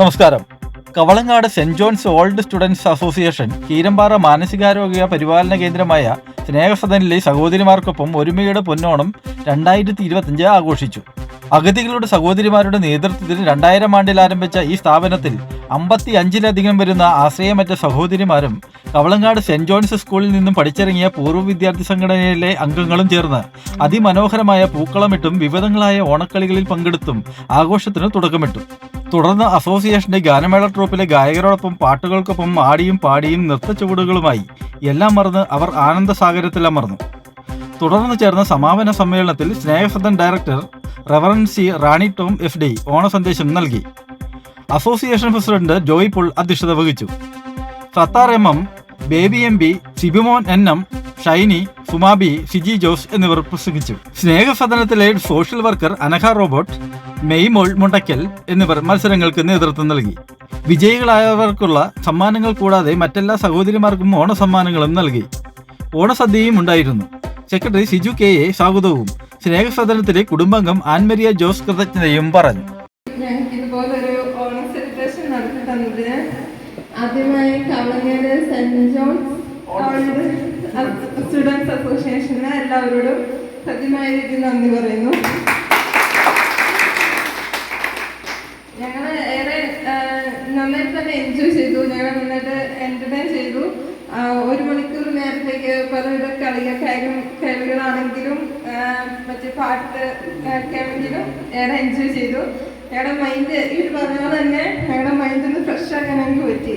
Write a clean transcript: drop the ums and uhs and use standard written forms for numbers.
നമസ്കാരം. Kavalangad Saint John's old students association Keerampara മാനസികാരോഗ്യ പരിപാലന കേന്ദ്രമായ സ്നേഹസദനിലെ സഹോദരിമാർക്കൊപ്പം ഒരുമയുടെ പൊന്നോണം 2025 ആഘോഷിച്ചു. അഗതികളുടെ സഹോദരിമാരുടെ നേതൃത്വത്തിൽ 2000 ആണ്ടിൽ ആരംഭിച്ച ഈ സ്ഥാപനത്തിൽ 55-ലധികം വരുന്ന ആശ്രയമറ്റ സഹോദരിമാരും കവളങ്ങാട് സെന്റ് ജോൺസ് സ്കൂളിൽ നിന്നും പഠിച്ചിറങ്ങിയ പൂർവ്വ വിദ്യാർത്ഥി സംഘടനയിലെ അംഗങ്ങളും ചേർന്ന് അതിമനോഹരമായ പൂക്കളമിട്ടും വിവിധങ്ങളായ ഓണക്കളികളിൽ പങ്കെടുത്തും ആഘോഷത്തിന് തുടക്കമിട്ടു. തുടർന്ന് അസോസിയേഷന്റെ ഗാനമേള ട്രൂപ്പിലെ ഗായകരോടൊപ്പം പാട്ടുകൾക്കൊപ്പം ആടിയും പാടിയും നൃത്തച്ചുവടുകളുമായി എല്ലാം മറന്ന് അവർ ആനന്ദസാഗരത്തിൽ അമർന്നു. തുടർന്ന് ചേർന്ന സമാപന സമ്മേളനത്തിൽ സ്നേഹസദൻ ഡയറക്ടർ റവറൻഡ് സി റാണി ടോം FD ഓണസന്ദേശം നൽകി. അസോസിയേഷൻ പ്രസിഡന്റ് ജോയ് പുൾ അധ്യക്ഷത വഹിച്ചു. Sattar MM, Baby MB, Sibimon NM, Shiny, Sumabi, Siji Jose എന്നിവർ പ്രസംഗിച്ചു. സ്നേഹസദനത്തിലെ സോഷ്യൽ വർക്കർ അനഘ റോബോട്ട്, മെയ്മോൾ മുണ്ടയ്ക്കൽ എന്നിവർ മത്സരങ്ങൾക്ക് നേതൃത്വം നൽകി. വിജയികളായവർക്കുള്ള സമ്മാനങ്ങൾ കൂടാതെ മറ്റെല്ലാ സഹോദരിമാർക്കും ഓണസമ്മാനങ്ങളും നൽകി. ഓണസദ്യയും ഉണ്ടായിരുന്നു. സെക്രട്ടറി സിജു KA സ്വാഗതവും സ്നേഹസദനത്തിലെ കുടുംബാംഗം ആൻമരിയ ജോസ് കൃതജ്ഞതയും പറഞ്ഞു. ഇതുപോലൊരു ഓണ സെലിബ്രേഷൻ നടത്തി തന്നതിന് ആദ്യമായി Kavalangad Saint John's old students അസോസിയേഷന് എല്ലാവരോടും സത്യമായ രീതിയിൽ നന്ദി പറയുന്നു. ഞങ്ങൾ ഏറെ നന്നായിട്ട് തന്നെ എൻജോയ് ചെയ്തു. ഞങ്ങൾ നന്നായിട്ട് എന്റർടൈൻ ചെയ്തു. 1 മണിക്കൂർ നേരത്തേക്ക് പലവിധ കളികളാണെങ്കിലും മറ്റേ പാട്ട് കേൾക്കാണെങ്കിലും ഏറെ എൻജോയ് ചെയ്തു. ഞങ്ങളുടെ മൈൻഡ് ഇവർ പറഞ്ഞ പോലെ തന്നെ ഞങ്ങളുടെ മൈൻഡ് ഒന്ന് ഫ്രഷ് ആക്കാൻ എനിക്ക് പറ്റി.